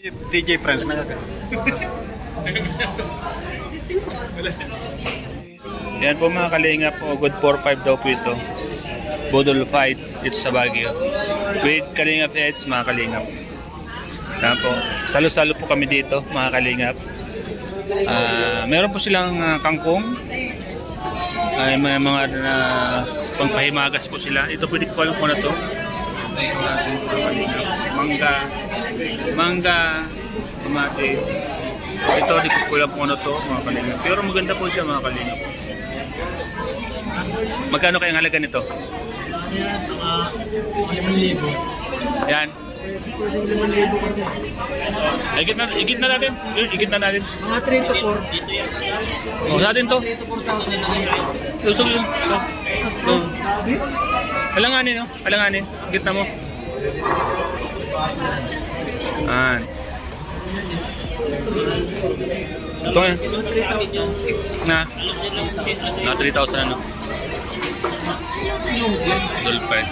DJ Friends na kagad. Yan po mga kalingap po, good 4-5 daw po ito. Budol fight dito sa Baguio. With Kalingap Eds mga kalingap. Yan po, salo-salo po kami dito mga kalingap. Meron po silang kangkong. Ay may mga pangpahimagas po sila. Ito pwede ko alam po na to. Mangga, kamatis. Ito di ko alam po na to mga kalingap. Pero maganda po siya mga kalingap. Magkano kayang halaga nito? Yan, 5,000. Yan. Igit na natin. Igit na natin. Mga 3 to 4. O, sa atin to. 3 to 4,000. Lusog yun. Alanganin, no? Alanganin. Igit na mo. Yan. Ito nga. Na 3,000 ano. Dolphin.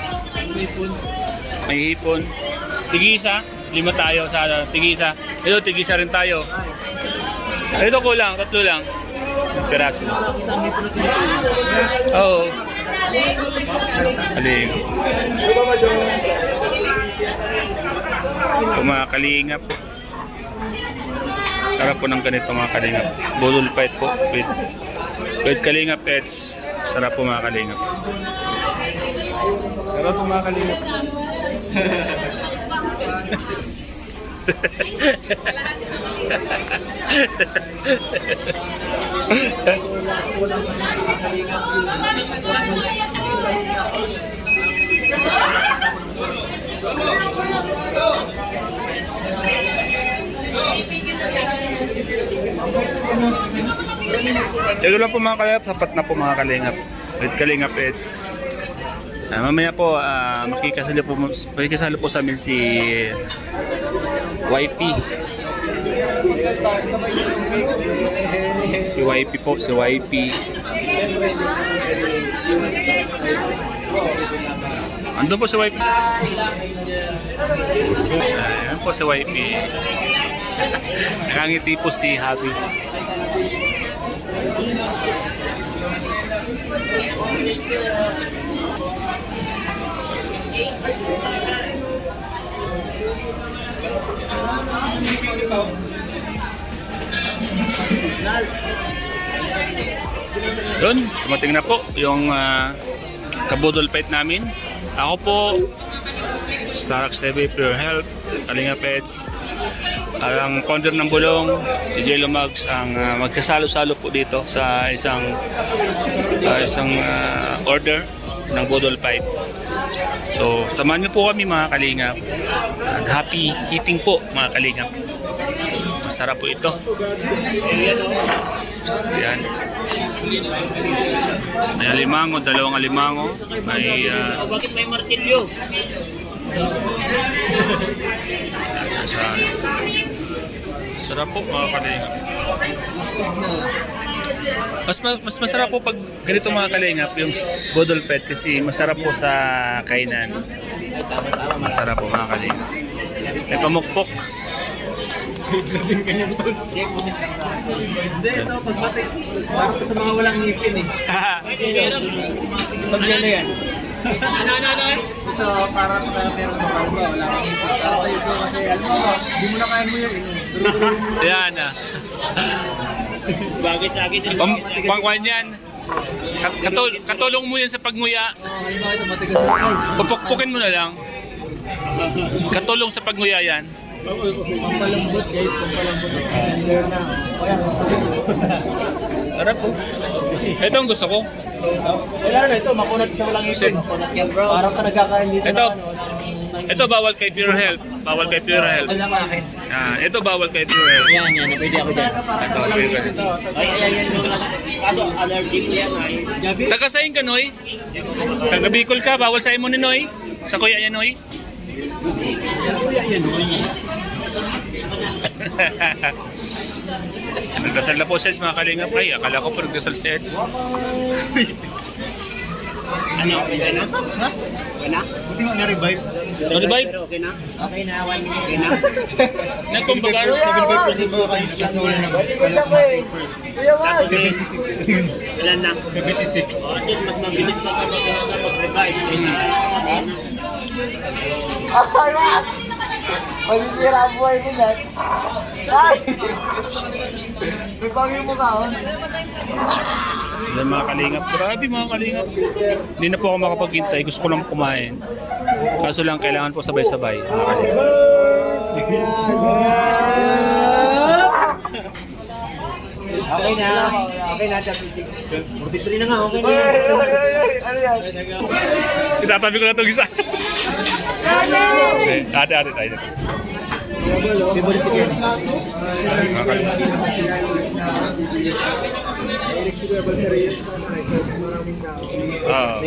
May hipon. Tigisa. 5 tayo sa tigisa. Ito tigisa rin tayo. Ito kulang. 3 lang. Peraso. Oo. Kaling. Mga kalingap po. Sarap po ng ganito mga kalingap. Budol fight po with Kalingap Pets. Sarap po mga kalingap. Sarap po mga kalingap. Ito lang po mga kalingap, sapat na po mga kalingap with Kalingap Pets. Mamaya po makikasalo po sa amin si Wifey. Si Wifey po, si Wifey. Andun po si Wifey. Ayan po si Wifey. Nakangiti po si Habi. Yun, dumating na po yung kabudol fight namin. Ako po, Starax TV Pure Health, Kalingap Pets, ang founder ng Bulong, si Jello Mags, ang magkasalo-salo po dito sa isang order ng budol fight. So, samahan niyo po kami mga kalingap. Happy eating po mga kalingap. Masarap po ito. Yan. May alimango, 2 alimango. May Bakit may martilyo? sarap po mga kalingap. Mas masarap po pag ganito mga kalingap yung budol pet kasi masarap po sa kainan. Masarap po mga kalingap. May pamukpok. Hindi, ito, pagbatik. Parang sa mga walang ngipin eh. Pag yan na yan. Ito, parang meron mo kalma, wala kang ngipin. Para sa ito, kasi alam mo, hindi mo na kaya mo yung duro-duruin mo. Yan ah. Bagay sa akin. Pangkwan yan. Katulong mo yan sa pagnguya. Ayun ba ito, matigas na. Pupukpukin mo na lang. Katulong sa pagnguya yan. Pampalambot guys, pampalambot. Tender na. Sarap po. Ito ang gusto ko. Wala na ito, makunat sa walang ngipin. Parang ka nagkakain dito Ito. na ano. Ito bawal kay Pure Health. Bawal kay Pure Health. Alam akin. Ito bawal kay Pure Health. Yan, pwede ako dyan. Ito, pwede. Ay, kaso allergic ko yan ay. Gabi? Tagasayin ka, Noy. Taga Bicol ka, bawal sa imo ni Noy. Sa kuya yan, Noy. Yan, Nagdasal na po Seds mga kalingap. Ay, akala ko po nagdasal Seds. Ano? Wala na? Ha? na? Buti nga na-revive. Na-revive? Pero okay na? Okay na, 1 minute. Okay na? Nagkumbaga? 75% ba kayo last na wala na kalakmasing person? 76. Ilan na? 76. Mas mabilis pa kapag sa pag-revive. Magsisira ang buhay mo na. Ay! May bagay mo ka, oh. Sila mga kalingap. Grabe mga kalingap. Hindi na po ako makapaghintay. Gusto ko lang kumain. Kaso lang kailangan po sabay-sabay. Mga kalingap. Okay na. Okay na, 43 na nga. Okay na. Ano yan? Itatabi ko na itong isa. Okay. Ate tayo. Favorite ko yan. Mga kalingap. Ah.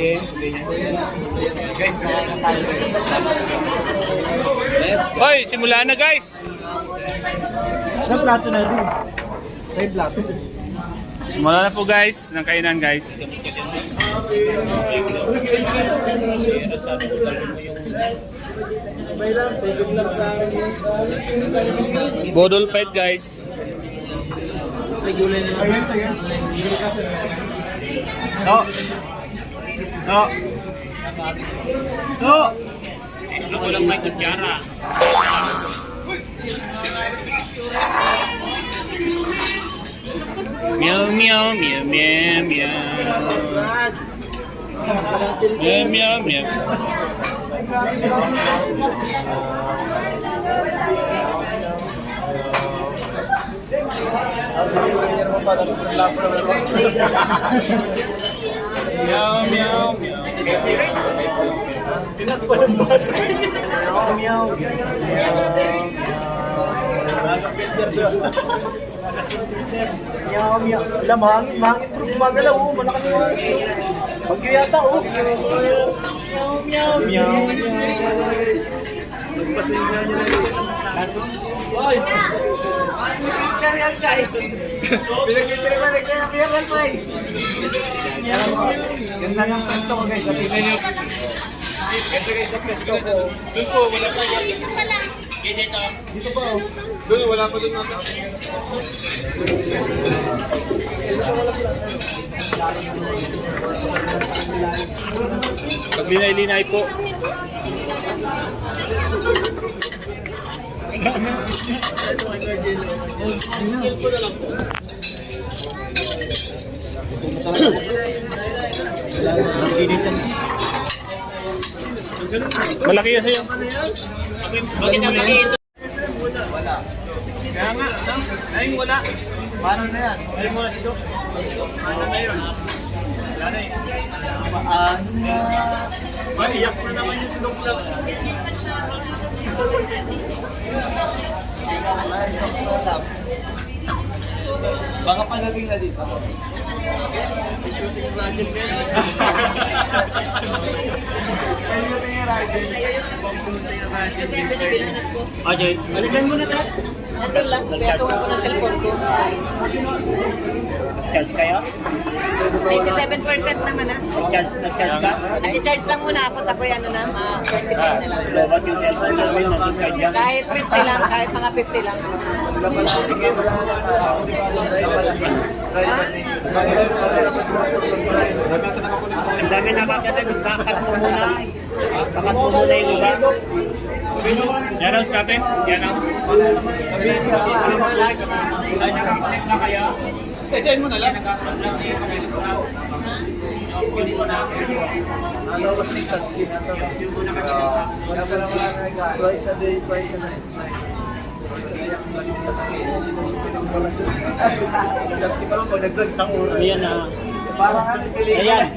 Hoy, simula na guys. Sa plato na rin. Sa plato. Simula na po guys, ng kainan guys. May lang, tugod lang sa akin. Bodol fight guys. May gulay na. Ayun, ayun. No. No. No. Ako lang may kutsara. Meow meow meow meow meow. Meow meow meow. Meow meow meow. Meow, meow. Alam, mahangin bro, gumagalaw, oh. Malakas yung hangin. Bagyo yata, oh. Meow, meow, meow. Oy! Kaya guys! Pinag-intry ba nagkaya pa eh? Ganda ng pesto ko guys, sabi nyo. Ganda guys sa pesto ko. Doon po, wala pa. Isa pa lang. Dito pa oh. Doon, wala pa doon natin. Pag linay-linay po. Malaki yan sa'yo. Bakit ang maliit? Kaya nga, ayun wala. Paano na yan? Ayun wala dito. Ano na yun? Wala na eh. Paano na? Maiyak na naman yung sinong lang. Baka palaging na dito. Kasi ang binibilhan ko. Ajay, balikan mo na tayo. Nandun lang. Kaya tuwa ko ng cellphone ko. Nag-charge kayo? 97% naman ah. Nag-charge ka? Nag-charge lang muna ako. Ako'y ano na, 25 na lang. Lobat yung cellphone namin, nandun ka dyan. Kahit 50 lang, kahit mga 50 lang. Ha? Ang dami nakakadag, kakat mo muna. Kakat mo muna yung iba. Yan ang natin. Yan ang. Isa-isain mo na lang. Twice a day, twice a night. Ayan na. Ayan.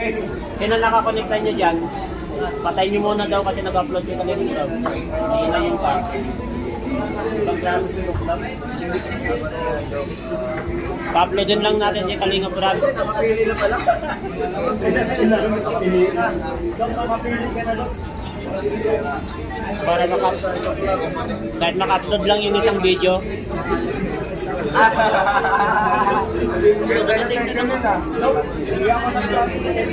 Sino nakakonekta nyo dyan? Patay nyo muna daw kasi nag-upload yung Telegram. Ayan na yung card. Pa-uploadin lang natin yung Kalinga Brad. Nakapili na pala. Nakapili na. Nakapili ka na lang. Para kahit naka-upload lang yung isang video. Dumating na naman.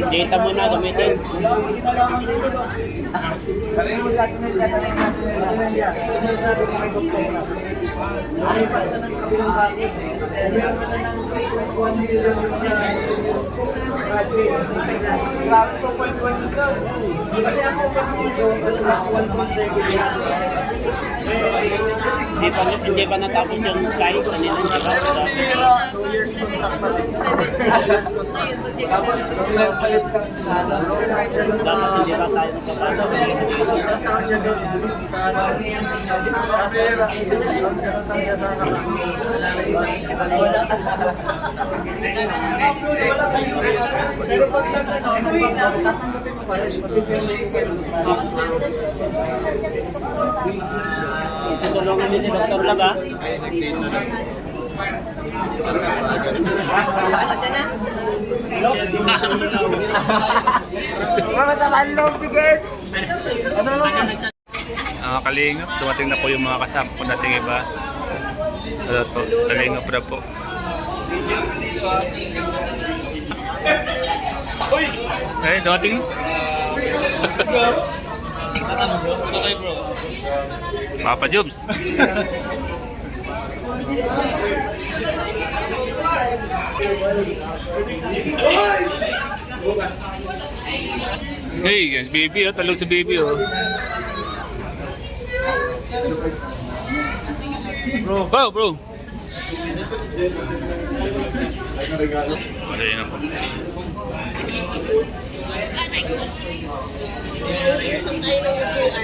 Data mo na gamitin. Sabi mo sa akin na tatanungin natin nila. Ano sabi ko kay Dr. na? Ano pa ito ng kabilang bakit? Meron ka na ng 1 million sa graduate. Grabe 2.1 ito. Kasi ako dito, nakuha naman sa Hindi pa natapos yung slide kanina niya ba? 2 years contract pa rin. Tapos, palit ka sa ano. Dapat hindi pa tayo magkakata. Ilang taon siya doon sa ano. Kasi, ganun siya sa pero pag tatanggapin mo pa rin, mabibigyan mo Tutulungan din ni Dr. Laga. Ano siya na? mga samahan loob, bigay! Ano naman? Mga kalingap, dumating na po yung mga kasama ko nating iba. Ano to, kalingap na po. Eh, dumating na. Papa Jobs. Hey, baby, oh, talong si baby, oh. Bro, bro. Ano yun ako?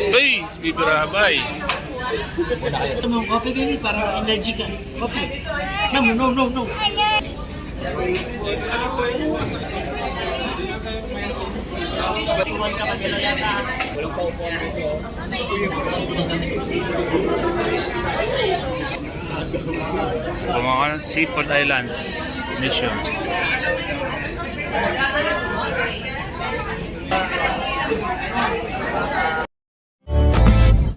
Hey, baby Rabay. Ito mo, coffee baby, para energy ka. Coffee. No. Mga Seafood Islands Mission.